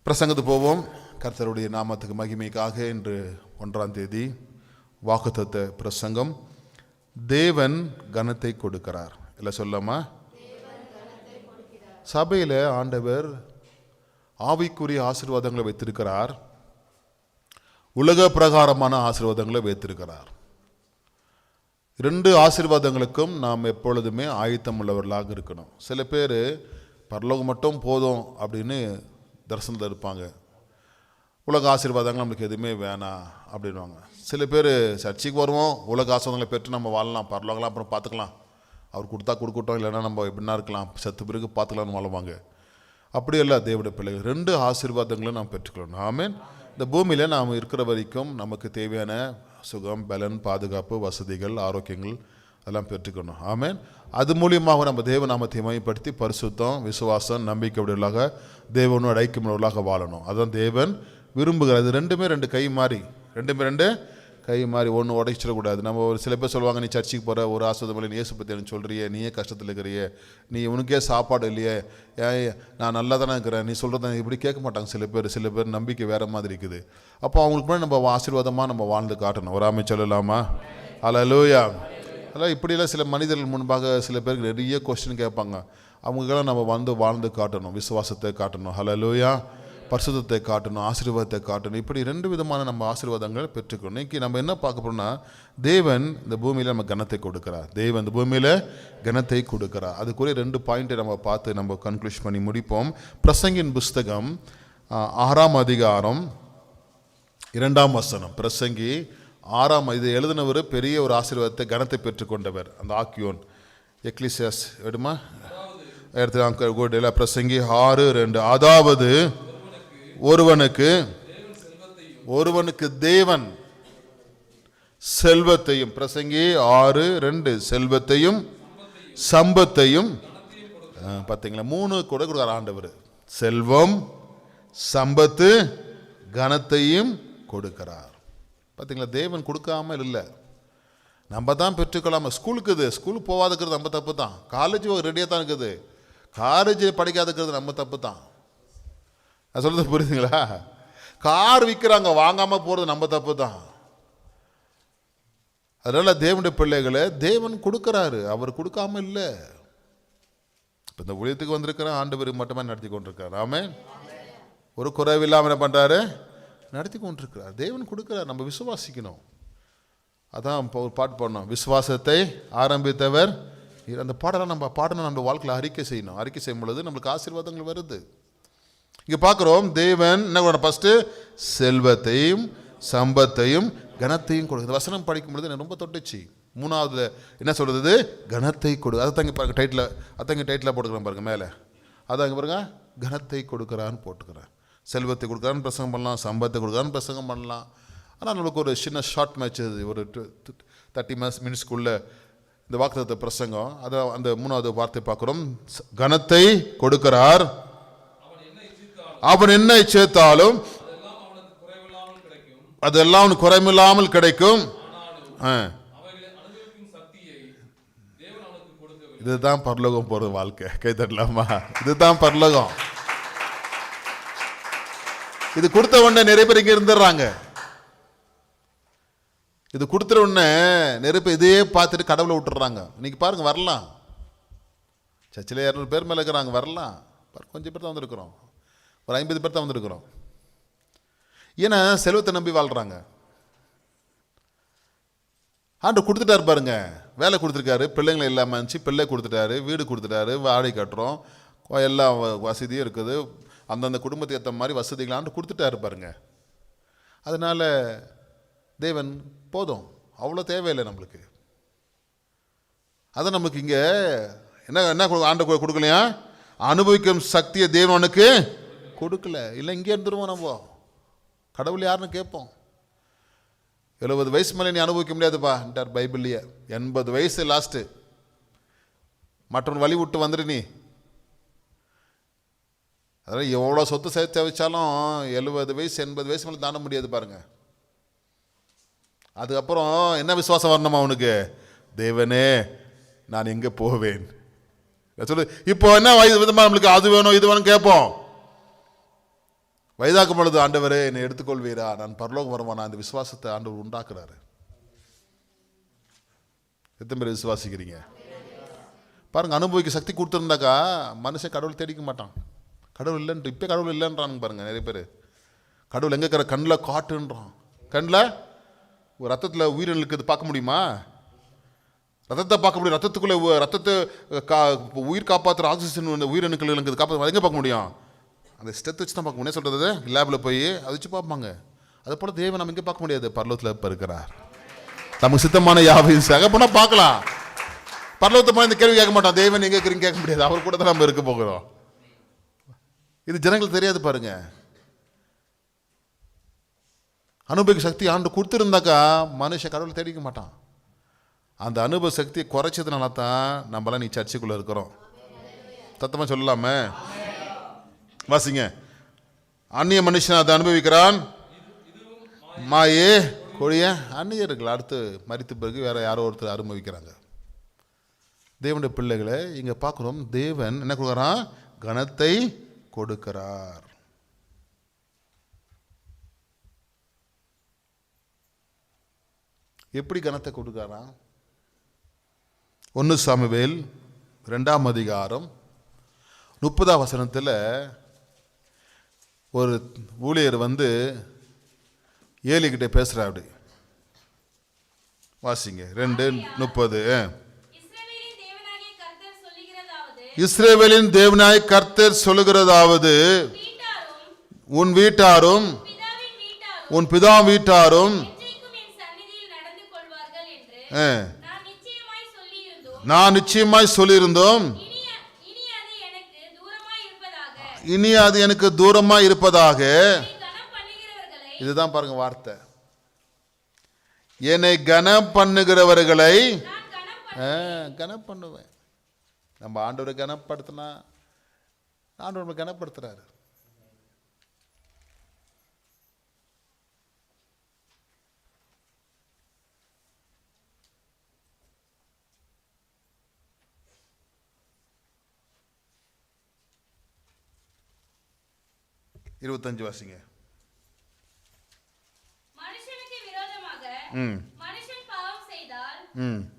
பிரசங்கத்து போவோம். கர்த்தருடைய நாமத்துக்கு மகிமைக்காக இன்று 1ஆம் தேதி வாக்குத்தத்த பிரசங்கம். தேவன் கனத்தை கொடுக்கிறார். இல்லை சொல்லாமா? சபையில் ஆண்டவர் ஆவிக்குரிய ஆசீர்வாதங்களை வைத்திருக்கிறார், உலக பிரகாரமான ஆசீர்வாதங்களை வைத்திருக்கிறார். 2 ஆசீர்வாதங்களுக்கும் நாம் எப்பொழுதுமே ஆயத்தம் உள்ளவர்களாக இருக்கணும். சில பேர் பரலோகம் மட்டும் போதும் அப்படின்னு தரிசனத்தில் இருப்பாங்க. உலக ஆசீர்வாதங்கள் நம்மளுக்கு எதுவுமே வேணாம் அப்படின்வாங்க. சில பேர் சர்ச்சைக்கு வருவோம், உலக ஆசீர்வாதங்களை பெற்று நம்ம வாழலாம், பரலோகம்லாம் அப்புறம் பார்த்துக்கலாம், அவர் கொடுத்தா கொடுக்கட்டும், இல்லைன்னா நம்ம எப்படின்னா இருக்கலாம், செத்து பிறகு பார்த்துக்கலாம்னு வாழுவாங்க. அப்படியல்ல தேவனுடைய பிள்ளைகள், 2 ஆசீர்வாதங்களும் நாம் பெற்றுக்கணும். ஆமென். இந்த பூமியில் நாம் இருக்கிற வரைக்கும் நமக்கு தேவையான சுகம், பலன், பாதுகாப்பு, வசதிகள், ஆரோக்கியங்கள் அதெல்லாம் பெற்றுக்கணும். ஆமென். அது மூலியமாக நம்ம தேவ நாமத்தை மகிமைப்படுத்தி பரிசுத்தம், விசுவாசம், நம்பிக்கை உடையவர்களாக தேவனோடு ஐக்கியமுள்ளவர்களாக வாழணும். அதுதான் தேவன் விரும்புகிறது. 2 கை மாறி, 2 கை மாறி ஒன்று உடைச்சிடக்கூடாது. நம்ம ஒரு சில பேர் சொல்லுவாங்க, நீ சர்ச்சைக்கு போகிற, ஒரு ஆஸ்வதம் இல்லை, இயேசு பற்றி எனக்கு சொல்கிறியே, நீயே கஷ்டத்தில் இருக்கிறியே, நீ உனக்கே சாப்பாடு இல்லையே, நான் நல்லா தானே இருக்கிறேன், நீ சொல்கிறத இப்படி கேட்க மாட்டாங்க. சில பேர் நம்பிக்கை வேறு மாதிரி இருக்குது. அப்போ அவங்களுக்கு முன்னாடி நம்ம ஆசீர்வாதமாக நம்ம வாழ்ந்து காட்டணும். ஒரு ஆமை சொல்லலாமா? அல்லேலூயா. அதெல்லாம் இப்படியெல்லாம் சில மனிதர்கள் முன்பாக சில பேருக்கு நிறைய கொஸ்டின் கேட்பாங்க. அவங்களுக்கெல்லாம் நம்ம வாழ்ந்து காட்டணும், விசுவாசத்தை காட்டணும், அல்லேலூயா, பரிசுத்தத்தை காட்டணும், ஆசீர்வாதத்தை காட்டணும். இப்படி 2 விதமான நம்ம ஆசீர்வாதங்களை பெற்றுக்கணும். இன்னைக்கு நம்ம என்ன பார்க்க போறோம்னா, தேவன் இந்த பூமியில் நம்ம கனத்தை கொடுக்கிறார். தேவன் இந்த பூமியில் கனத்தை கொடுக்கிறார். அதுக்குரிய 2 பாயிண்ட்டை நம்ம பார்த்து நம்ம கன்க்ளூஷன் பண்ணி முடிப்போம். பிரசங்கின் புஸ்தகம் 6ஆம் அதிகாரம் 2ஆம் வசனம். பிரசங்கி 6ஆம், இது எழுதினவர் பெரிய ஒரு ஆசீர்வாதத்தை கனத்தை பெற்றுக்கொண்டவர், அந்த ஆக்கியோன். எக்லிசியாஸ் எடுமா எடுத்து பிரசங்கி 6:2. அதாவது ஒருவனுக்கு தேவன் செல்வத்தையும், பிரசங்கி 6:2, செல்வத்தையும் சம்பத்தையும், பார்த்தீங்களா, 3 கூட கொடுக்குறார் ஆண்டவர். செல்வம், சம்பத்து, கனத்தையும் கொடுக்கிறார். பார்த்தீங்களா, தேவன் கொடுக்காமல் இல்லை, நம்ம தான் பெற்றுக்கொள்ளாமல். ஸ்கூலுக்கு போகாதுக்கிறது நம்ம தப்பு தான். காலேஜ் ரெடியாக தான் இருக்குது, காலேஜ் படிக்காதுக்கிறது நம்ம தப்பு தான். நான் சொல்கிறது புரியுதுங்களா? கார் விற்கிறாங்க, வாங்காமல் போகிறது நம்ம தப்பு தான். அதனால் தேவனுடைய பிள்ளைகளை தேவன் கொடுக்குறாரு, அவர் கொடுக்காம இல்லை. இப்போ இந்த ஊழியத்துக்கு வந்திருக்கிற ஆண்டவர் மட்டுமே நடத்தி கொண்டிருக்காரு. ஆமென். ஒரு குறைவில்லாமல் என்ன பண்ணுறாரு? நடத்தி கொண்டிருக்கிறார். தேவன் கொடுக்குறார், நம்ம விசுவாசிக்கணும். அதான் இப்போ ஒரு பாட்டு பாடணும், விசுவாசத்தை ஆரம்பித்தவர். அந்த பாடலாம் நம்ம பாடணும், நம்ம வாழ்க்கையில் அறிக்கை செய்யணும். அறிக்கை செய்யும் பொழுது நம்மளுக்கு ஆசீர்வாதங்கள் வருது. இங்கே பார்க்குறோம், தேவன் என்ன பண்ண, ஃபஸ்ட்டு செல்வத்தையும் சம்பத்தையும் கனத்தையும் கொடுக்குது. வசனம் படிக்கும் பொழுது எனக்கு ரொம்ப தொட்டுச்சு. 3வது என்ன சொல்கிறது? கனத்தை கொடு. அதை தாங்க பாருங்க, டைட்டில் போட்டுக்கிறேன் பாருங்க மேலே. அதாங்க பாருங்க, கனத்தை கொடுக்குறான்னு போட்டுக்கிறேன். செல்வத்தை கொடுக்குறான்னு பிரசங்கம் பண்ணலாம், சம்பத்தை கொடுக்குறான்னு பிரசங்கம் பண்ணலாம். ஆனால் நம்மளுக்கு ஒரு சின்ன ஷார்ட் மேட்ச், ஒரு 30 மினிட்ஸ்க்குள்ளே இந்த வாக்குத்தத்த பிரசங்கம். அதை அந்த 3வது வார்த்தை பார்க்குறோம், கனத்தை கொடுக்கிறார், அவன் என்ன சேர்த்தாலும் அதெல்லாம் அவனுக்கு குறைவில்லாமல் கிடைக்கும். இதுதான் பரலோகம் போற வாழ்க்கை. கை தட்டலாமா? இதுதான் பரலோகம். இது கொடுத்த உடனே நிறைய பேர் இங்க இருந்துடுறாங்க. இது கொடுத்துற உடனே நிறைய பேர் இதையே பார்த்துட்டு கடவுளை விட்டுறாங்க. இன்னைக்கு பாருங்க, வரலாம் சர்ச்சில் 200 பேர் மேலே இருக்கிறாங்க, வரலாம், கொஞ்சம் பேர் தான் வந்திருக்கிறோம், ஒரு 50 பேர் தான் வந்திருக்கிறோம். ஏன்னா செல்வத்தை நம்பி வாழ்கிறாங்க. ஆண்டு கொடுத்துட்டாரு பாருங்க, வேலை கொடுத்துருக்காரு, பிள்ளைங்களை இல்லாமல் இருந்துச்சு, பிள்ளை கொடுத்துட்டாரு, வீடு கொடுத்துட்டாரு, வாடகை கட்டுறோம், எல்லா வசதியும் இருக்குது, அந்தந்த குடும்பத்தை ஏற்ற மாதிரி வசதிகள் ஆண்டு கொடுத்துட்டாரு பாருங்க. அதனால் தேவன் போதும், அவ்வளோ தேவையில்லை நம்மளுக்கு. அதை நமக்கு இங்கே என்ன ஆண்டு கொடுக்கலையா? அனுபவிக்கும் சக்தியை தேவனுக்கு கொடுக்கல. இல்லை இங்கே இருந்துருவோம், நம்ம கடவுள் யாருன்னு கேட்போம். 70 வயசு மேலே நீ அனுபவிக்க முடியாதுப்பான்ட்டார் பைபிள்லையே. 80 வயசு லாஸ்ட்டு, மற்றவன் வழி விட்டு வந்துடு நீ. அதனால் எவ்வளோ சொத்து சேர்த்து வச்சாலும் 70 வயசு 80 வயசு மேலே தாண்ட முடியாது பாருங்க. அதுக்கப்புறம் என்ன விசுவாசம் வரணுமா அவனுக்கு? தேவனே நான் எங்கே போவேன் சொல்லு. இப்போ என்ன விதமாக நம்மளுக்கு அது வேணும் இது வேணும் கேட்போம். வயதாக்கும் பொழுது ஆண்டவரே என்னை எடுத்துக்கொள்வீரா, நான் பரலோகம் வருவானா, அந்த விசுவாசத்தை ஆண்டவர் உண்டாக்குறாரு. எத்தனை பேர் விசுவாசிக்கிறீங்க பாருங்க. அனுபவிக்க சக்தி கொடுத்துருந்தாக்கா மனுஷன் கடவுள் தேடிக்க மாட்டான். கடவுள் இல்லைன்ட்டு இப்போ கடவுள் இல்லைன்றாங்க பாருங்க. நிறைய பேர் கடவுள் எங்கே இருக்கிற கண்ணில் காட்டுன்றான். கண்ணில் ஒரு ரத்தத்தில் உயிரினங்களுக்கு பார்க்க முடியுமா? ரத்தத்தை பார்க்க முடியும். ரத்தத்துக்குள்ளே ரத்தத்தை உயிர் காப்பாற்றுற ஆக்சிஜன் உயிரணுக்களுக்கு காப்பாற்ற எங்கே பார்க்க முடியும்? அந்த ஸ்டெத்தை வச்சு தான் பார்க்க முடியும். சொல்கிறது லேபில் போய் அதை வச்சு பார்ப்பாங்க. அதை போல் தேவன் நம்ம எங்கே பார்க்க முடியாது, பரலோகத்தில் இப்போ இருக்கிறார். நமக்கு சித்தமான யாவையும் சக போனால் பார்க்கலாம். பரலோகத்தை போனால் இந்த கேள்வி கேட்க மாட்டோம், தேவன் எங்கே இருக்கிறீங்க கேட்க முடியாது. அவர் கூட தான் நம்ம இருக்க போகிறோம். இது ஜனங்களுக்கு தெரியாது பாருங்க. அனுபவிக்க சக்தி ஆண்டு கொடுத்துருந்தாக்கா மனுஷன் கடவுளை தேடிக்க மாட்டான். அந்த அனுபவ சக்தியை குறைச்சதுனால தான் நம்மளாம் நீ சர்ச்சைக்குள்ளே இருக்கிறோம். சத்தமாக சொல்லலாமே, வாசிங்க. அந்நிய மனுஷன் அதை அனுபவிக்கிறான், மாயே கொழிய அந்நியர்கள் அடுத்து மரித்த பிறகு வேற யாரோ ஒருத்தர் அனுபவிக்கிறாங்க. தேவனுடைய பிள்ளைகளை இங்கே பார்க்குறோம். தேவன் என்ன கொடுக்குறான்? கனத்தை கொடுக்கிறார். எப்படி கனத்தை கொடுக்கிறான்? 1 சாமுவேல் 2ஆம் அதிகாரம் 30ஆம் வசனத்தில் ஒரு ஊழியர் வந்து ஏலிகிட்ட பேசுகிறா. அப்படி வாசிங்க 2:30. இஸ்ரவேலின் தேவனாய் கர்த்தர் சொல்லுகிறதாவது, உன் வீட்டாரும் உன் பிதா வீட்டாரும் நான் நிச்சயமாய் சொல்லியிருந்தோம், இனி அது எனக்கு தூரமாய் இருப்பதாக. இதுதான் பாருங்க வார்த்தை. என்னை கனம் பண்ணுகிறவர்களை கனம் பண்ணுவேன். நம்ம ஆண்டவரை கனப்படுத்தினா ஆண்டவர் கனப்படுத்துறாரு. இருபத்தஞ்சு வாசிங்க. மனுஷனுக்கு விரோதமாக மனுஷன் பாவம் செய்தால்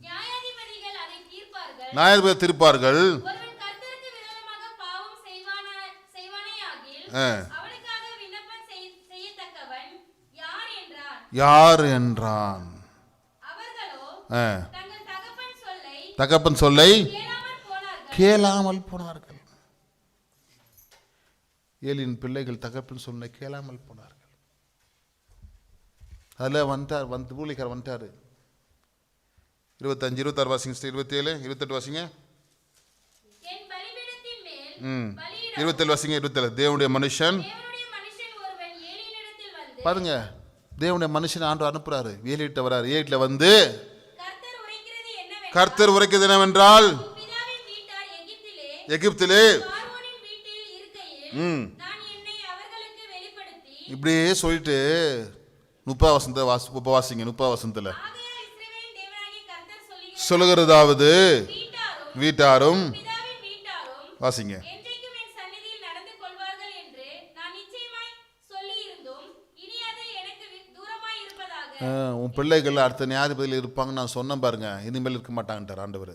நியாயாதிபதிகள் அதை தீர்ப்பார்கள். நியாயாதிபதி தீர்ப்பார்கள். ஒருவன் கர்த்தருக்கு விரோதமாக பாவம் செய்வானேயாகில் அவனுக்காக விண்ணப்பம் செய்யத்தக்கவன் யார் என்றான். அவர்களோ தங்கள் தகப்பன் சொல்லை கேளாமல் போனார்கள். ஏலியின் பிள்ளைகள் தகப்பன் சொன்ன கேளாமல் போனார்கள். அதில் வந்துட்டார், ஊழியக்காரர் வந்துட்டார். 25 26 வாசிங்க. 27 28 வாசிங்க. 27 வாசிங்க. 27 தேவனுடைய மனுஷன் பாருங்க. தேவனுடைய மனுஷன் ஆண்டு அனுப்புறாரு. ஏலிட்ட வராரு. ஏலிட்ட வந்து கர்த்தர் உரைக்கிறது என்னவென்றால், எகிப்திலே இப்படியே சொல்லிட்டு 30 வசனத்தை வாசிங்க. 30 வசனத்தில் சொல்லுகிறதாவது, வீட்டாரும் வாசிங்க. உன் பிள்ளைகள் அடுத்த நியாயாதிபதியில் இருப்பாங்க நான் சொன்னேன் பாருங்க, இனிமேல் இருக்க மாட்டாங்கன்றார் ஆண்டவர்.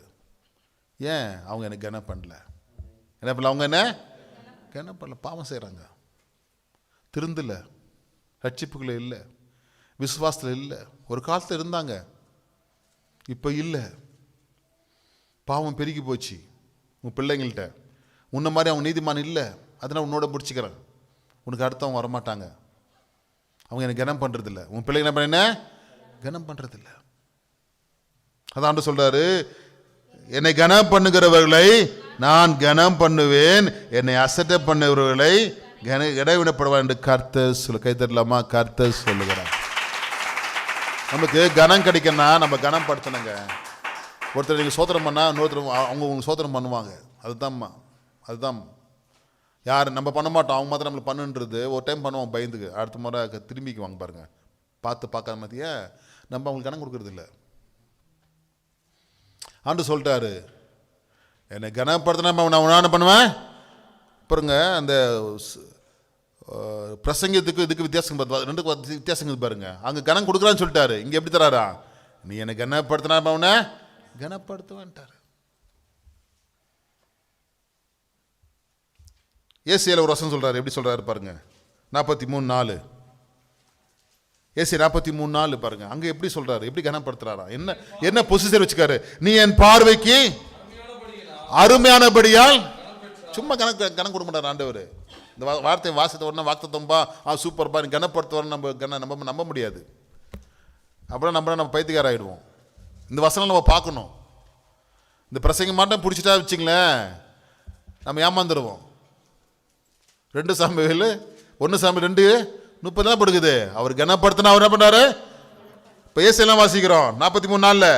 ஏன்? அவங்க எனக்கு கனம் பண்ணல. என்ன பண்ணல? அவங்க என்ன கனம் பண்ணல. பாவம் செய்கிறாங்க, திருந்தல, ரட்சிப்புகளை இல்லை, விசுவாசத்தில் இல்லை. ஒரு காலத்தில் இருந்தாங்க, இப்போ இல்லை. பாவம் பெருகி போச்சு உன் பிள்ளைங்கள்ட்ட. உன்ன மாதிரி அவங்க நீதிமான் இல்லை, அதனால் உன்னோட பிடிச்சிக்கிறேன். உனக்கு அடுத்தவங்க வரமாட்டாங்க. அவங்க எனக்கு கனம் பண்ணுறதில்ல. உன் பிள்ளைங்க என்ன பண்ண கனம் பண்ணுறதில்ல. அதான் ஆண்டு சொல்கிறாரு, என்னை கனம் பண்ணுகிறவர்களை நான் கனம் பண்ணுவேன், என்னை அசட்டை பண்ணுகிறவர்களை இடைவிடப்படுவார் என்று கர்த்தர் சொல்ல. கை தரலாமா? கர்த்தர் சொல்லுகிறார். நமக்கு கனம் கிடைக்கணும்னா நம்ம கனம் படுத்தணுங்க. ஒருத்தர் நீங்கள் சோதனம் பண்ணால் இன்னொருத்தர் அவங்க சோதனம் பண்ணுவாங்க. அதுதான் யார் நம்ம பண்ண மாட்டோம், அவங்க மாத்திரம் நம்மளை பண்ணுன்றது. ஒரு டைம் பண்ணுவோம் பயந்துக்கு, அடுத்த முறை திரும்பிக்குவாங்க பாருங்க. பார்க்காத மாதிரியா நம்ம அவங்களுக்கு கணக்கு கொடுக்கறது இல்லை. ஆண்டு சொல்லிட்டாரு, என்னை கனப்படுத்தினா நான் என்ன பண்ணுவேன் பாருங்க. அந்த பிரசங்கத்துக்கு இதுக்கு வித்தியாசம் ரெண்டுக்கு வித்தியாசம் பாருங்க. அங்கே கனம் கொடுக்குறான்னு சொல்லிட்டாரு, இங்கே எப்படி தராரா? நீ என்னை கனப்படுத்தினா அவனை கனப்படுத்துவான்ட்டார். ஏசியில் ஒரு வசனம் சொல்றாரு, எப்படி சொல்றாரு பாருங்க, 43:4. ஏசி 43:4 பாருங்க. அங்க எப்படி சொல்றாரு, எப்படி கனப்படுத்துறாரா, என்ன பொசிஷன் வச்சுக்காரு? நீ என் பார்வைக்கு அருமையானபடியால். சும்மா கணக்கு கொடுக்க மாட்டார் ஆண்டவர். இந்த வார்த்தை வாசத்தை உடனே வாக்குத்தம்பா சூப்பர்பா நீ கனப்படுத்துவார் நம்ம நம்ப முடியாது. அப்புறம் நம்ம பைத்தியக்கார ஆகிடுவோம். இந்த வசனம் நம்ம பார்க்கணும். இந்த பிரசங்க மாட்டம் பிடிச்சிட்டா வச்சுங்களேன், நம்ம ஏமாந்துருவோம். 2 சாமுவேல் 1 சாமுவேல் 2:30 தான் படுக்குது. அவர் கனப்படுத்தினா அவர் என்ன பண்ணாரு? இப்போ ஏசையெல்லாம் வாசிக்கிறோம் 43:4.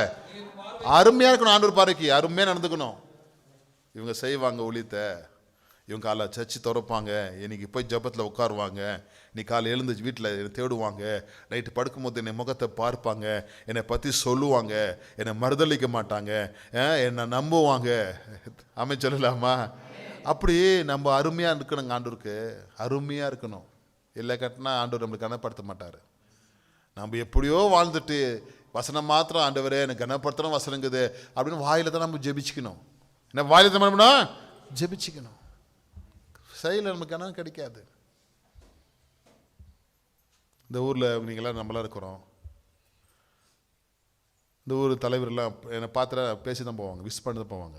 அருமையாக இருக்கணும், ஆண்டவர் பார்வைக்கு அருமையாக நடந்துக்கணும். இவங்க செய்வாங்க ஊழியத்தை, இவங்க காலை சர்ச்சு திறப்பாங்க, இன்னைக்கு போய் ஜபத்தில் உட்காருவாங்க, நீ காலை எழுந்து வீட்டில் தேடுவாங்க, நைட்டு படுக்கும்போது என்னை முகத்தை பார்ப்பாங்க, என்னை பற்றி சொல்லுவாங்க, என்னை மறுதளிக்க மாட்டாங்க, என்னை நம்புவாங்க. ஆமென் சொல்லலாமா? அப்படி நம்ம அருமையாக இருக்கணுங்க, ஆண்டவருக்கு அருமையாக இருக்கணும். இல்லை கட்டினா ஆண்டவர் நம்மளுக்கு கனப்படுத்த மாட்டார். நம்ம எப்படியோ வாழ்ந்துட்டு வசனம் மாத்திரம் ஆண்டவரே எனக்கு கனப்படுத்தணும் வசனங்குது அப்படின்னு வாயில தான் நம்ம ஜெபிச்சுக்கணும். என்ன வாயில தான் பண்ணணும்? ஜெபிச்சுக்கணும். செயலில் நமக்கு கனம் கிடைக்காது. இந்த ஊரில் நீங்களாம் நம்மளாம் இருக்கிறோம். இந்த ஊர் தலைவரெல்லாம் என்னை பார்த்துட்டு பேசி தான் போவாங்க, விஷ் பண்ணி தான் போவாங்க.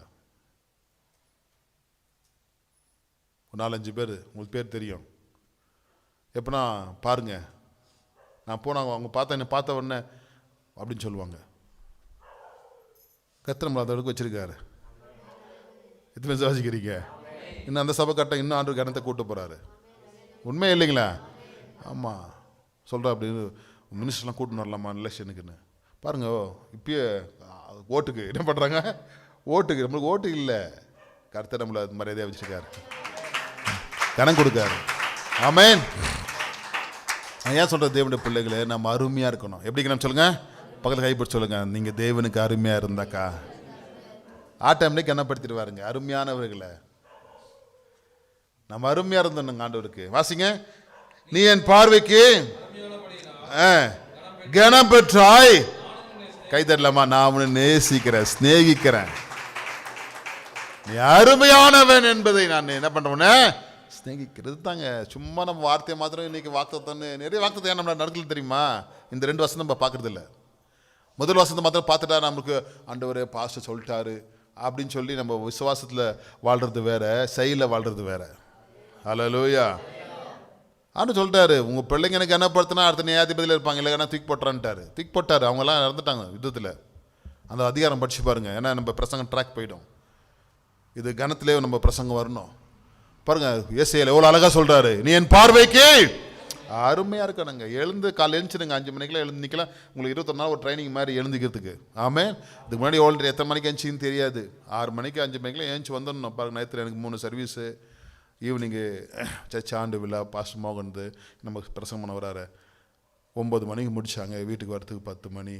ஒரு 4-5 பேர் உங்களுக்கு பேர் தெரியும். எப்படின்னா பாருங்க, நான் போனாங்க அவங்க பார்த்தா என்னை பார்த்த உடனே அப்படின்னு சொல்லுவாங்க. கர்த்தர் நம்மளை அந்த அளவுக்கு வச்சிருக்காரு. எத்தனை வாசிக்கிறீங்க? இன்னும் அந்த சபை கட்ட இன்னும் ஆண்டு கணத்தை கூட்ட போகிறாரு. உண்மை இல்லைங்களா? ஆமாம் சொல்கிறா. அப்படின்னு மினிஸ்டர்லாம் கூட்டின்னு வரலாமா எலெக்ஷனுக்குன்னு பாருங்க. இப்பயே ஓட்டுக்கு என்ன பண்ணுறாங்க? ஓட்டுக்கு நம்மளுக்கு ஓட்டு இல்லை, கர்த்தர் நம்மளை மரியாதையாக வச்சுருக்காரு, கணம் கொடுக்காரு. ஆமென். நான் ஏன் சொல்கிறேன், தேவனுடைய பிள்ளைகளே நம்ம அருமையாக இருக்கணும். எப்படிங்க நம்ம சொல்லுங்கள், பக்கத்தில் கைப்பற்றி சொல்லுங்கள், நீங்கள் தேவனுக்கு அருமையாக இருந்தாக்கா ஆட்டம்லே கனப்படுத்திடுவாருங்க. அருமையானவர்களை நம்ம அருமையாக இருந்தோம் ஆண்டவருக்கு. வாசிங்க, நீ என் பார்வைக்கு கனம் பெற்றாய். கை தரலாமா? நான் அவனை நேசிக்கிறேன், சிநேகிக்கிறேன். நீ அருமையானவன் என்பதை நான் என்ன பண்றேன்? சிநேகிக்கிறது தாங்க. சும்மா நம்ம வார்த்தையை மாத்திரம் இன்னைக்கு வாக்குத்தத்தன்னு நிறைய வாக்குத்தத்தை நம்ம நடக்கல தெரியுமா? இந்த 2 வசனம் நம்ம பார்க்கறது இல்லை. முதல் வசனத்தை மாத்திரம் பார்த்துட்டா நமக்கு ஆண்டவரே பாஸ்டர் சொல்லிட்டாரு அப்படின்னு சொல்லி நம்ம விசுவாசத்தில் வாழ்றது வேற, செயலில் வாழ்றது வேற. ஹல்லேலூயா. ஆண்டு சொல்லிட்டாரு, உங்கள் பிள்ளைங்க எனக்கு கனப்படுத்தினா அடுத்த நியாயாதிபதியில் இருப்பாங்க, இல்லைன்னா தூக்கி போட்டுறான்ட்டாரு. தூக்கி போட்டார். அவங்கெல்லாம் இறந்துட்டாங்க யுத்தத்தில். அந்த அதிகாரம் படிச்சு பாருங்க. ஏன்னா நம்ம பிரசங்கம் ட்ராக் போயிடும். இது கனத்திலே நம்ம பிரசங்கம் வரணும் பாருங்க. ஏசாயால எவ்வளோ அழகாக சொல்கிறாரு, நீ என் பார்வைக்கு அருமையாக இருக்கணுங்க. எழுந்து காலையில் எழுந்துச்சுடுங்க, 5 மணிக்கெல்லாம் எழுந்து நிற்கலாம். உங்களுக்கு 21 நாள் ஒரு ட்ரைனிங் மாதிரி எழுந்துக்கிறதுக்கு. ஆமாம். இதுக்கு முன்னாடி எத்தனை மணிக்கு எழுந்துச்சின்னு தெரியாது. 6 மணிக்கு 5 மணிக்கெலாம் எழுந்துச்சு வந்துடணும் பாருங்க. நேற்று எனக்கு 3 சர்வீஸு. ஈவினிங்கு சர்ச் ஆண்டு விழா, பாஸ்டர் மோகன் நம்ம பிரசங்கம் பண்ண வராரு. 9 மணிக்கு முடித்தாங்க. வீட்டுக்கு வரத்துக்கு 10 மணி.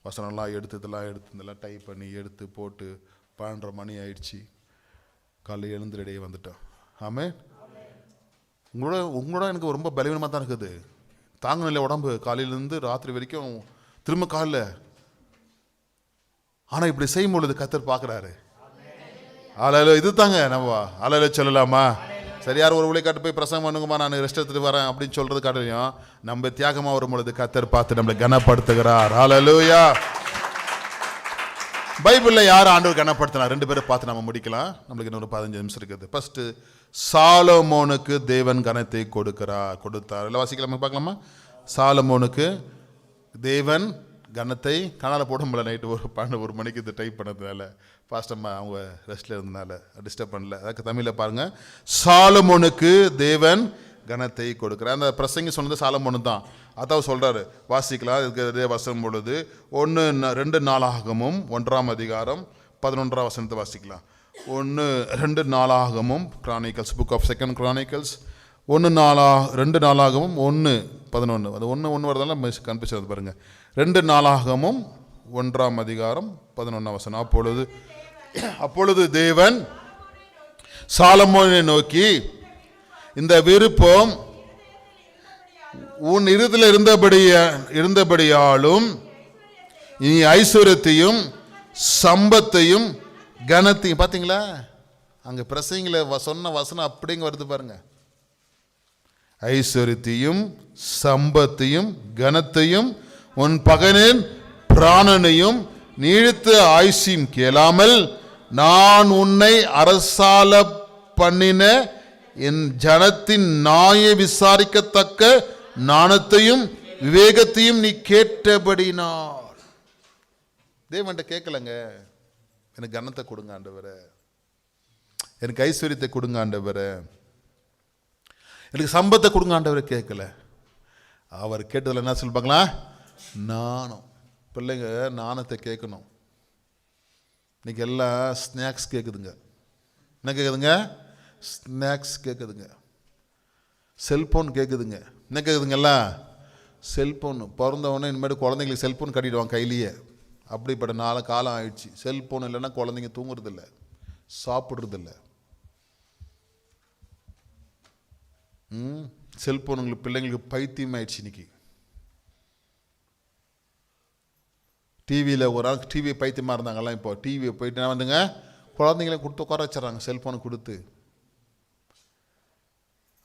வசனம்லாம் இதெல்லாம் டைப் பண்ணி எடுத்து போட்டு 12:30 மணி ஆயிடுச்சு. காலையில் எழுந்து ரெடியாக வந்துட்டோம். ஆமாம். உங்களோட எனக்கு ரொம்ப பலவீனமாக தான் இருக்குது. தாங்க நிலை உடம்பு காலையிலேருந்து ராத்திரி வரைக்கும் திரும்ப காலில். ஆனால் இப்படி செய்யும் பொழுது கர்த்தர் பார்க்குறாரு. அலையில இது தாங்க நம்ம அலையில சொல்லலாமா? சரி, யார் ஒரு ஊழியக்காட்டு போய் பிரசங்கம் பண்ணுங்கம்மா நான் ரெஸ்ட் எடுத்துட்டு வரேன் அப்படின்னு சொல்றது காட்டிலையும் நம்ம தியாகமாக வரும் பொழுது கர்த்தர் பார்த்து நம்மளை கனப்படுத்துகிறார். ஹல்லேலூயா. பைபிளில் யார் ஆண்டவர் கனப்படுத்தினா 2 பேரை பார்த்து நம்ம முடிக்கலாம். நம்மளுக்கு இன்னொரு 15 நிமிஷம் இருக்குது. ஃபர்ஸ்ட் சாலமோனுக்கு தேவன் கனத்தை கொடுத்தார். இல்லை வாசிக்கலாமா? பார்க்கலாமா? சாலமோனுக்கு தேவன் கனத்தை கனால போட முடியல. நைட்டு ஒரு 12 மணிக்கு இது டைப் பண்ணதுனால பாஸ்டம்மா அவங்க ரெஸ்ட்டில் இருந்தனால டிஸ்டர்ப் பண்ணல. அதுக்கு தமிழில் பாருங்கள். சாலமோனுக்கு தேவன் கனத்தை கொடுக்குறார். அந்த பிரசங்கி சொன்னது சாலமோனு தான். அதான் சொல்கிறாரு. வாசிக்கலாம். இதுக்கு வசனம் பொழுது 2 நாளாகமும் 1ஆம் அதிகாரம் 11ஆம் வசனத்தை வாசிக்கலாம். 2 நாளாகமும் கிரானிக்கல்ஸ், புக் ஆஃப் 2 கிரானிக்கல்ஸ் 2 நாளாகமும் 1:11. அது 1 வரதால கன்ஃபியூஷன் அது பாருங்கள். 2 நாளாகமும் 1ஆம் அதிகாரம் 11ஆம் வசனம். அப்பொழுது தேவன் சாலமோனை நோக்கி, இந்த விருப்பம் உன் இருதயத்தில் இருந்தபடியாலும் நீ ஐஸ்வர்யத்தையும் சம்பத்தையும் கனத்தையும். பார்த்தீங்களா, அங்க பிரசங்கில சொன்ன வசனம் அப்படிங்க வருது பாருங்க. ஐஸ்வர்யத்தையும் சம்பத்தையும் கனத்தையும் உன் பகனின் பிராணனையும் நீடித்த ஆயுசையும் கேளாமல் நான் உன்னை அரசால பண்ணின என் ஜனத்தின் நாயை விசாரிக்கத்தக்க ஞானத்தையும் விவேகத்தையும் நீ கேட்டபடினால். தேவன்கிட்ட கேட்கலங்க, எனக்கு கனத்தை கொடுங்க ஆண்டவரே, எனக்கு ஐஸ்வர்யத்தை கொடுங்க ஆண்டவரே, எனக்கு சம்பத்தை கொடுங்க ஆண்டவரே கேட்கல. அவர் கேட்டதில் என்ன சொல்லுவாங்களா? நாணம். பிள்ளைங்க நாணத்தை கேட்கணும். இன்னைக்கு எல்லாம் ஸ்நாக்ஸ் கேட்குதுங்க. என்ன கேட்குதுங்க? ஸ்நாக்ஸ் கேட்குதுங்க. செல்போன் கேட்குதுங்க. என்ன கேட்குதுங்க? எல்லாம் செல்போன். பிறந்தவொடனே இனிமேல் குழந்தைங்களுக்கு செல்போன் கட்டிடுவாங்க கையிலேயே. அப்படிப்பட்ட காலம் ஆயிடுச்சு. செல்போன் இல்லைன்னா குழந்தைங்க தூங்குறதில்ல, சாப்பிட்றதில்ல. செல்போன் உங்களுக்கு பிள்ளைங்களுக்கு பைத்தியம் ஆயிடுச்சு. இன்னைக்கு டிவியில் ஒரு ஆள் டிவி பைத்தியமாக இருந்தாங்கலாம், இப்போ டிவியை போயிட்டு என்ன வந்துங்க குழந்தைங்கள கொடுத்து உட்கார வச்சிடறாங்க. செல்ஃபோனை கொடுத்து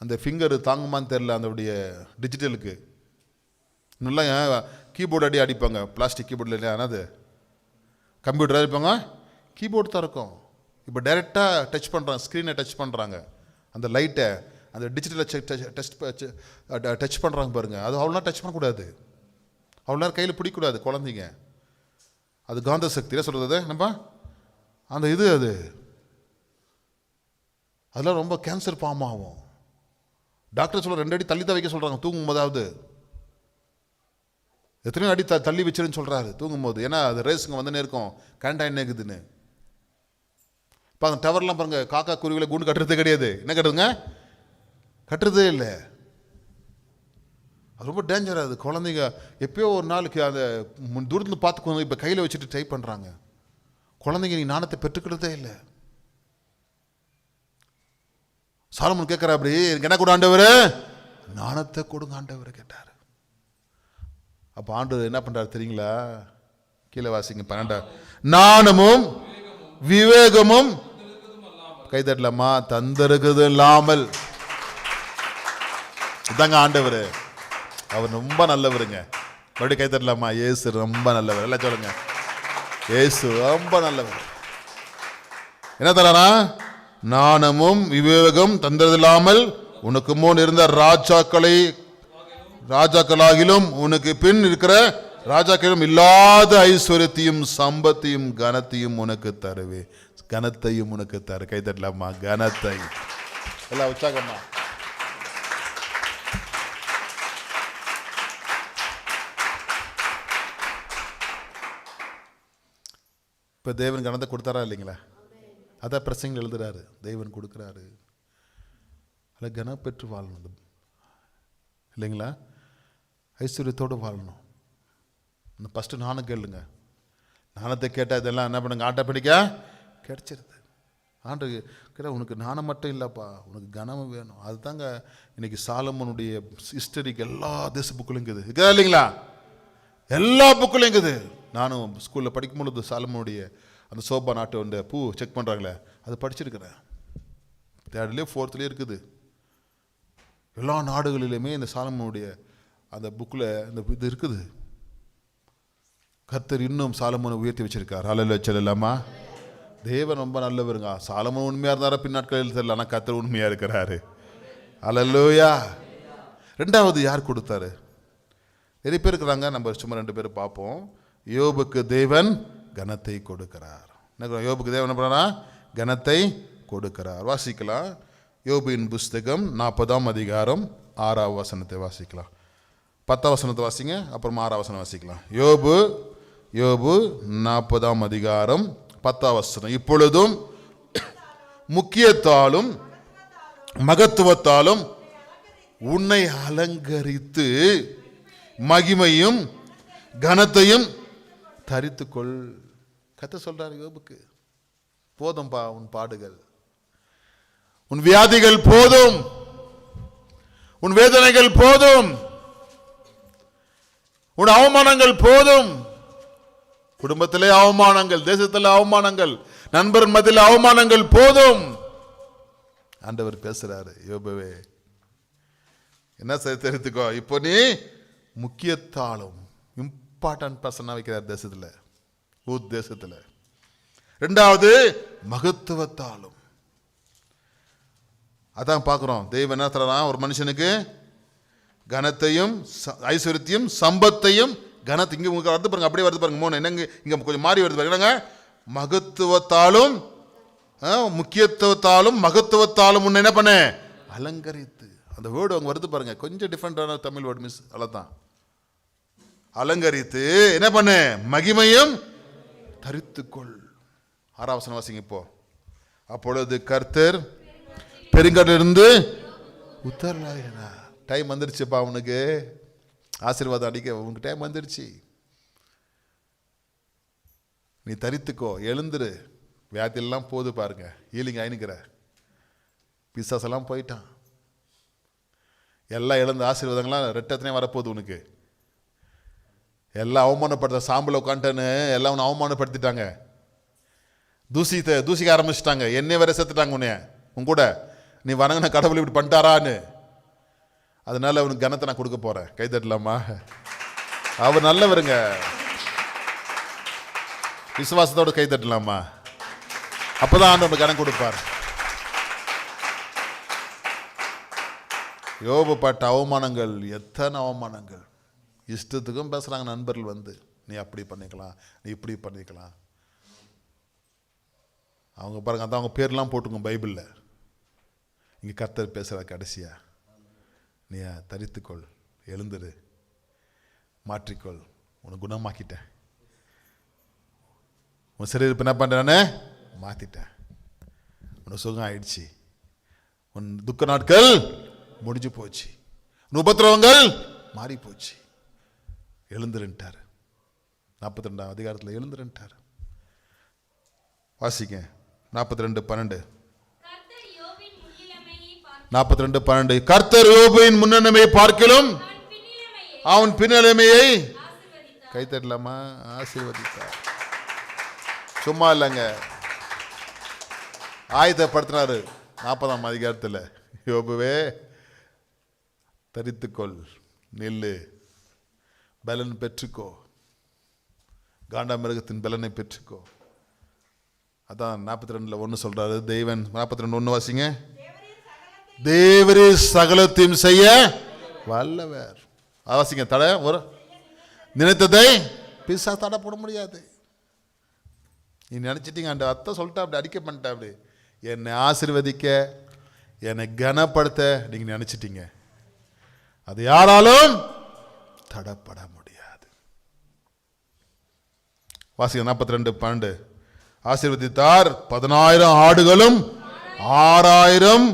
அந்த ஃபிங்கர் தாங்குமான்னு தெரில, அதோடைய டிஜிட்டலுக்கு. நல்லா கீபோர்டு அடிப்பாங்க, பிளாஸ்டிக் கீபோர்டில் இல்லையா, அது கம்ப்யூட்டர் அடிப்பாங்க, கீபோர்டு தான் இருக்கும். இப்போ டைரெக்டாக டச் பண்ணுறாங்க, ஸ்க்ரீனை டச் பண்ணுறாங்க, அந்த லைட்டை அந்த டிஜிட்டலை டச் பண்ணுறாங்க பாருங்கள். அது அவ்வளோ டச் பண்ணக்கூடாது, அவ்வளோ நேரம் கையில் பிடிக்கூடாது குழந்தைங்க. அது காந்த சக்தியில் சொல்கிறது நம்ம அந்த இது, அதெல்லாம் ரொம்ப கேன்சர் ஃபார்ம் ஆகும். டாக்டர் சொல்ல 2 அடி தள்ளி தான் வைக்க சொல்கிறாங்க தூங்கும் போதாவது. எத்தனையோ அடி தள்ளி வச்சிருன்னு சொல்கிறாரு தூங்கும்போது. ஏன்னா அது ரேஸுங்க வந்துன்னே இருக்கும், கரண்ட் ஆயின்னு இருக்குதுன்னு. இப்போ அந்த டவர்லாம் பாருங்கள், காக்கா குருவியில் கூண்டு கட்டுறதே கிடையாது. என்ன கட்டுறதுங்க? கட்டுறதே இல்லை. அது ரொம்ப டேஞ்சர். அது குழந்தைங்க எப்பயோ ஒரு நாளுக்கு அந்த தூரத்தில் பார்த்துக்கோங்க, இப்போ கையில் வச்சுட்டு டைப் பண்ணுறாங்க. குழந்தைங்க நீ ஞானத்தை பெற்றுக்கிறதே இல்லை. சாலமோன் கேட்குறா, அப்படி எனக்கு என்ன கூட ஆண்டவர்? ஞானத்தை கொடுங்க ஆண்டவர் கேட்டார். அப்போ ஆண்டவர் என்ன பண்ணுறாரு தெரியுங்களா? கீழே வாசிங்க 12. ஞானமும் விவேகமும் கைதட்டலாமா? தந்திருக்குது இல்லாமல். இதாங்க ஆண்டவர். அவர் ரொம்ப நல்லவருங்க. மறுபடியும் கைதட்டலாமா? இயேசு ரொம்ப நல்லவர். எல்லாம் சொல்லுங்க, இயேசு ரொம்ப நல்லவர். என்ன தரானா? ஞானமும் விவேகம் தந்ததில்லாமல் உனக்கு முன் இருந்த ராஜாக்களாகிலும் உனக்கு பின் இருக்கிற ராஜாக்களும் இல்லாத ஐஸ்வர்யத்தையும் சம்பத்தையும் கனத்தையும் உனக்கு தருவே. கனத்தையும் உனக்கு தரு. கைதட்டலாமா? கனத்தை. எல்லாம் உற்சாகமா? இப்போ தேவன் கனத்தை கொடுத்தாரா இல்லைங்களா? அதான் பிரசங்க எழுதுறாரு, தேவன் கொடுக்குறாரு. அதில் கனம் பெற்று வாழணும் இல்லைங்களா? ஐஸ்வர்யத்தோடு வாழணும். இந்த ஃபஸ்ட்டு நானும் கேளுங்க. நாணத்தை கேட்டால் இதெல்லாம் என்ன பண்ணுங்க? ஆட்டோமேட்டிக்கா கிடைச்சிருது. ஆண்டு கேட்டால் உனக்கு நாணம் மட்டும் இல்லைப்பா, உனக்கு கனமும் வேணும். அதுதாங்க இன்னைக்கு சாலமோனுடைய ஹிஸ்டரிக்கு எல்லா தேச புக்கிலும் இருக்குது. இருக்கா இல்லைங்களா? எல்லா புக்கிலும் இருக்குது. நானும் ஸ்கூலில் படிக்கும் பொழுது சாலமோனுடைய அந்த சோபா நாட்டு வந்து பூ செக் பண்ணுறாங்களே, அது படிச்சிருக்கிறேன். 3rd 4th இருக்குது. எல்லா நாடுகளிலுமே இந்த சாலமோனுடைய அந்த புக்கில் இந்த இது இருக்குது. கர்த்தர் இன்னும் சாலமோனை உயர்த்தி வச்சிருக்கார். அல்லேலூயா சொல்லலாமா? தேவன் ரொம்ப நல்லவருங்க. சாலமோன் உண்மையாக இருந்தாரா பின்னாட்களில் தெரியல, ஆனால் கர்த்தர் உண்மையாக இருக்கிறாரு. அல்லேலூயா. 2வது யார் கொடுத்தாரு? நிறைய பேர் இருக்கிறாங்க, நம்ம சும்மா 2 பேர் பார்ப்போம். யோபுக்கு தேவன் கனத்தை கொடுக்கிறார். யோபுக்கு தேவன் என்ன பண்ணா? கனத்தை கொடுக்கிறார். வாசிக்கலாம். யோபின் புஸ்தகம் 40ஆம் அதிகாரம் 6ஆம் வசனத்தை வாசிக்கலாம். 10ஆம் வசனத்தை வாசிங்க, அப்புறம் 6ஆம் வசனம் வாசிக்கலாம். யோபு 40ஆம் அதிகாரம் 10ஆம் வசனம். இப்பொழுதும் முக்கியத்தாலும் மகத்துவத்தாலும் உன்னை அலங்கரித்து மகிமையும் கனத்தையும் தரித்துக்கொள். கத்த சொல்றாரு யோபுக்கு, போதும்பா உன் பாடுகள், உன் வியாதிகள் போதும், உன் வேதனைகள் போதும். உன் அவமானங்கள் போதும். குடும்பத்திலே அவமானங்கள், தேசத்திலே அவமானங்கள், நண்பர் மத்தியில் அவமானங்கள் போதும். ஆண்டவர் பேசுறாரு, யோபுவே என்ன தெரிஞ்சுக்கோ, இப்போ நீ முக்கியத்தாலும் இம்பார்ட்டன்ட் பர்சனா வைக்கிறார் தேசத்துல, ஊத் தேசத்துல. ரெண்டாவது மகத்துவத்தாலும். அதான் பார்க்கிறோம், தெய்வம் என்ன தரலாம் ஒரு மனுஷனுக்கு? கனத்தையும் ஐஸ்வர்யத்தையும் சம்பத்தையும் கனத்தை. இங்க உங்களுக்கு வருது பாருங்க, அப்படியே வருது பாருங்க, மூணு என்னங்க இங்க கொஞ்சம் மாறி வருது பாருங்க. மகத்துவத்தாலும் முக்கியத்துவத்தாலும் மகத்துவத்தாலும் உன்னை என்ன பண்ண? அலங்கரித்து. அந்த வேர்டு அங்கே வருது பாருங்க, கொஞ்சம் டிஃப்ரெண்டான தமிழ் வேர்டு மிஸ், அவ்வளோதான். அலங்கரித்து என்ன பண்ண? மகிமையும் தரித்துக்கொள். 6ஆம் வசனம் வாசிங்க இப்போ. அப்பொழுது கர்த்தர் பெருங்கடலிலிருந்து உத்தரலாயினார். டைம் வந்துருச்சுப்பா அவனுக்கு, ஆசீர்வாதம் அடிக்க உனக்கு டைம் வந்துருச்சு. நீ தரித்துக்கோ, எழுந்துரு. வியாதியெல்லாம் போது பாருங்க, ஈலிங்க ஆயினுக்கிற பிசாசெல்லாம் போயிட்டான். எல்லாம் இழந்த ஆசீர்வாதங்கள்லாம் ரெட்டத்தினே வரப்போகுது உனக்கு. எல்லாம் அவமானப்படுத்த, சாம்பல் உட்காந்துட்டேன்னு எல்லாம் உன்னை அவமானப்படுத்திட்டாங்க, தூசிக்க ஆரம்பிச்சிட்டாங்க, என்னை வேற சேர்த்துட்டாங்க உன்னைய. உன் கூட நீ வணங்கின கடவுள் இப்படி பண்ணிட்டாரான்னு. அதனால அவனுக்கு கனத்தை நான் கொடுக்க போறேன். கை தட்டலாமா? அவர் நல்லவருங்க. விசுவாசத்தோட கை தட்டலாமா? அப்பதான் ஆண்டவர் கனம் கொடுப்பார். யோபு பட்ட அவமானங்கள், எத்தனை அவமானங்கள். இஷ்டத்துக்கும் பேசுறாங்க நண்பர்கள் வந்து, நீ அப்படி பண்ணிக்கலாம், நீ இப்படி பண்ணிக்கலாம். அவங்க பாருங்க, அதான் அவங்க பேர்லாம் போட்டுங்க பைபிளில். இங்கே கர்த்தர் பேசுகிற கடைசியா, நீ தரித்துக்கொள், எழுந்துரு, மாற்றிக்கொள், உன்னை குணமாக்கிட்டேன், உன் சரீரம் என்ன பண்ணுறானே மாற்றிட்டேன், உனக்கு சுகம் ஆயிடுச்சு, உன் துக்க நாட்கள் முடிஞ்சு போச்சு, உன் உபத்திரவங்கள் மாறி போச்சு, எழுந்துருன்ட்டார். 42ஆம் அதிகாரத்தில் எழுந்துருன்ட்டார். வாசிக்க 42:12. 42:12. கர்த்தர் யோபுவின் முன்னணிமையை பார்க்கிலும் அவன் பின்னிலைமையை கை தட்டலாமா? ஆசீர்வதித்தார். சும்மா இல்லைங்க, ஆயத்தப்படுத்தினாரு. 40ஆம் அதிகாரத்தில், யோபுவே தரித்துக்கொள், நில்லு, பலன் பெற்றுக்கோ, காண்டாமிருகத்தின் பலனை பெற்றுக்கோ. அதான் 42:1 சொல்றாரு தெய்வன். 42:1 வாசிங்க. தேவரே சகலத்தையும் செய்ய வல்லவர். வாசிங்க. தடை ஒரு நினைத்ததை பிசா தடை போட முடியாது. நீ நினைச்சிட்டீங்க, அந்த அத்தை சொல்லிட்டா அப்படி அடிக்க பண்ணிட்டா, அப்படி என்னை ஆசீர்வதிக்க, என்னை கனப்படுத்த நீங்க நினைச்சிட்டீங்க, அது யாராலும் தடைப்பட முடியாது. வாசிங்க 42:12. ஆசீர்வதித்தார். 10,000 ஆடுகளும் 6,000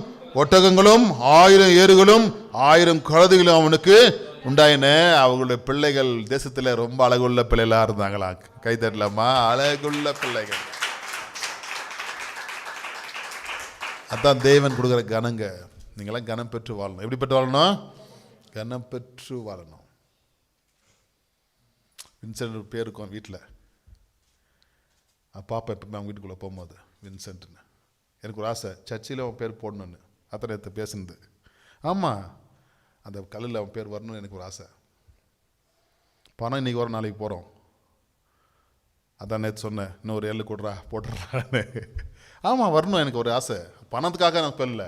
ஒட்டகங்களும் 1000 ஏறுகளும் 1000 கழுதைகளும் அவனுக்கு உண்டாயின. அவங்களுடைய பிள்ளைகள் தேசத்துல ரொம்ப அழகுள்ள பிள்ளைகளா இருந்தாங்களா? கை தட்டலாமா? அழகுள்ள பிள்ளைகள். அதான் தேவன் கொடுக்குற கனங்க. நீங்களாம் கனம் பெற்று வாழணும். எப்படி பெற்று வாழணும்? கனம் பெற்று வாழணும். வின்சென்ட் பேர் இருக்கும் வீட்டில். பாப்பா எப்பவுமே அவங்க வீட்டுக்குள்ளே போகும்போது வின்சென்ட்னு. எனக்கு ஒரு ஆசை, சர்ச்சில் அவன் பேர் போடணுன்னு. அத்தனை நேற்று பேசுனது. ஆமாம், அந்த கல்லில் அவன் பேர் வரணும்னு எனக்கு ஒரு ஆசை. பணம் இன்றைக்கி வரும், நாளைக்கு போகிறோம். அதான் நேற்று சொன்னேன், இன்னும் ஒரு 7 கொடுறா போட்டுறான்னு. ஆமாம், வரணும், எனக்கு ஒரு ஆசை. பணத்துக்காக நான் சொல்லல,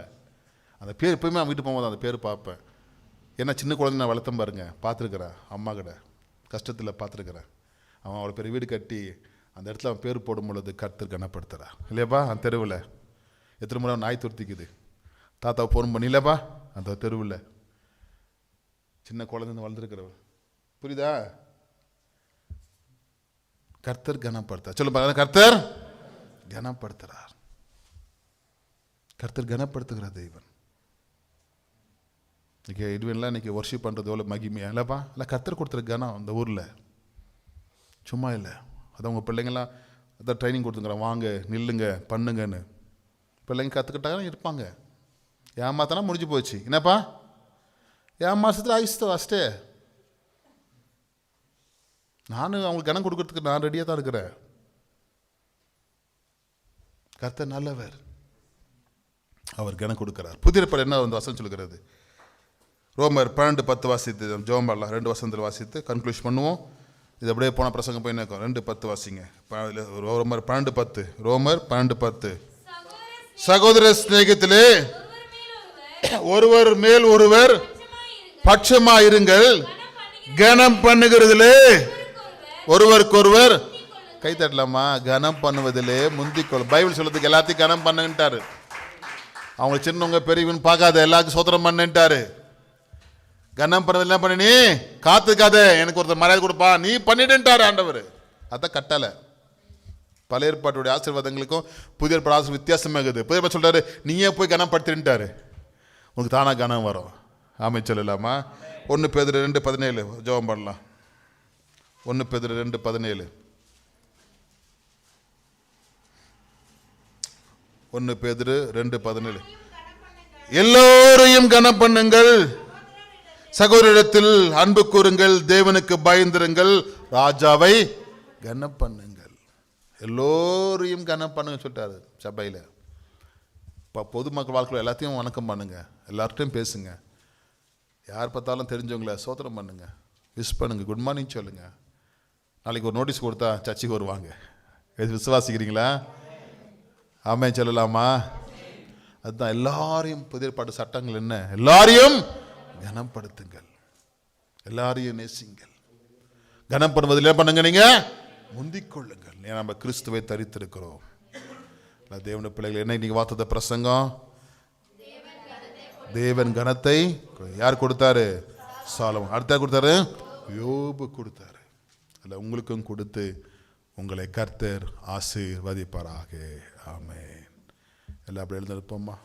அந்த பேர் எப்போயுமே அவன் வீட்டு போகும்போது அந்த பேர் பார்ப்பேன். ஏன்னா சின்ன குழந்தை நான் வளர்த்தம் பாருங்க, பார்த்துருக்குறேன், அம்மா கடை கஷ்டத்தில் பார்த்துருக்குறேன். அவன் அவ்வளோ பெரிய வீடு கட்டி அந்த இடத்துல அவன் பேர் போடும் பொழுது கர்த்தர் கனப்படுத்துறா இல்லையாப்பா? அந்த தெருவில் எத்தனை முறை நாய் துரத்திக்குது, தாத்தாவை ஃபோன் பண்ணி இல்லைப்பா அந்த தெருவில் சின்ன குழந்தை வளர்ந்துருக்கிறவர். புரியுதா? கர்த்தர் கனப்படுத்த சொல்லுப்பா. கர்த்தர் கனப்படுத்துறார். கர்த்தர் கனப்படுத்துகிற தெய்வன். இன்னைக்கு இதுவெல்லாம் இன்னைக்கு வர்ஷிப் பண்ணுறது எவ்வளோ மகிமையா இல்லைப்பா? இல்லை, கர்த்தர் கொடுத்துரு கனம் அந்த ஊரில், சும்மா இல்லை. அதான் உங்கள் பிள்ளைங்கள்லாம் அதான் ட்ரைனிங் கொடுத்துங்கிறேன், வாங்க நில்லுங்க பண்ணுங்கன்னு. பிள்ளைங்க கற்றுக்கிட்டாங்க இருப்பாங்க. ஏமாத்தனா முடிஞ்சு போச்சு. என்னப்பா 1 மாதத்தில் ஆயிடுச்சு அஷ்டே. நானும் அவங்களுக்கு கனம் கொடுக்கறதுக்கு நான் ரெடியாக தான் இருக்கிறேன். கர்த்தர் நல்லவர், அவர் கனம் கொடுக்கிறார். புதிய ஏற்பாடு என்ன வந்து வசனம் சொல்லுகிறது? ரோமர் 12:10 வாசித்து ஜெபம் பண்ணலாம். 2 வசனத்தில் வாசித்து கன்க்ளூஷன் பண்ணுவோம். இது அப்படியே போன பிரசங்கம் போய் நிற்கும். 2:10 வாசிங்க. ரோமர் 12:10. ரோமர் 12:10. சகோதர சிநேகத்திலே ஒருவர் மேல் ஒருவர் பட்சமாயிருங்கள், கனம் பண்ணுகிறதிலே ஒருவருக்கொருவர் கை தட்டலாமா? கனம் பண்ணுவதிலே முந்திக்கொள். பைபிள் சொல்றதுக்கு எல்லாத்தையும் கனம் பண்ணுன்ட்டாரு. அவங்க சின்னவங்க பெரியவன்னு பார்க்காத, எல்லாருக்கும் சோத்திரம் பண்ணுன்ட்டாரு. கனம் பண்ணது என்ன பண்ணி நீ காத்துக்காத, எனக்கு ஒருத்தர் மரியாதை கொடுப்பா, நீ பண்ணிட்டுன்ட்டாரு ஆண்டவர். அதான் கட்டளை. பழைய ஏற்பாட்டுடைய ஆசீர்வாதங்களுக்கும் புதிய ஏற்பாடு ஆசீர்வாதம் வித்தியாசமாகுது. புதிய ஏற்பாடு சொல்றாரு, நீயே போய் கனப்படுத்தின்ட்டாரு, உனக்கு தானா கனம் வரும். ஆமை சொல்லலாமா? 1 பேதுரு 2:17 ஜெபம் பண்ணலாம். 1 பேதுரு 2:17. 1 பேதுரு 2:17. எல்லோரையும் கனம் பண்ணுங்கள், சகோதரத்தில் அன்பு கூறுங்கள், தேவனுக்கு பயந்திருங்கள், ராஜாவை கனம் பண்ணுங்கள். எல்லோரையும் கனம் பண்ணுங்க சொல்லிட்டாரு சபையில். இப்போ பொதுமக்கள் வாழ்க்கையில் எல்லாத்தையும் வணக்கம் பண்ணுங்க, எல்லார்ட்டையும் பேசுங்க, யார் பார்த்தாலும் தெரிஞ்சவங்கள சோத்திரம் பண்ணுங்க, விஷ் பண்ணுங்க, குட் மார்னிங் சொல்லுங்க. நாளைக்கு ஒரு நோட்டீஸ் கொடுத்தா சர்ச்சுக்கு வருவாங்க. எது விசுவாசிக்கிறீங்களா? ஆமென் சொல்லலாமா? அதுதான் எல்லாரையும் புதிய ஏற்பாட்டு சட்டங்கள் என்ன? எல்லாரையும் கனப்படுத்துங்கள், எல்லாரையும் நேசிங்கள். கனம் பண்ணுவதில் என்ன பண்ணுங்க? நீங்க முந்திக்கொள்ளுங்கள். நம்ம கிறிஸ்துவை தரித்திருக்கிறோம். தேவனுடைய பிள்ளைகள், என்ன இன்னைக்கு வார்த்தை பிரசங்கம்? தேவன் கனத்தை யார் கொடுத்தாரு? சாலமோன். அடுத்த கொடுத்தாரு? யோபு கொடுத்தாரு. அல்ல உங்களுக்கும் கொடுத்து உங்களை கர்த்தர் ஆசீர்வதிப்பாராக. ஆமென். எல்லாம் அப்படி எழுந்திருப்போமா?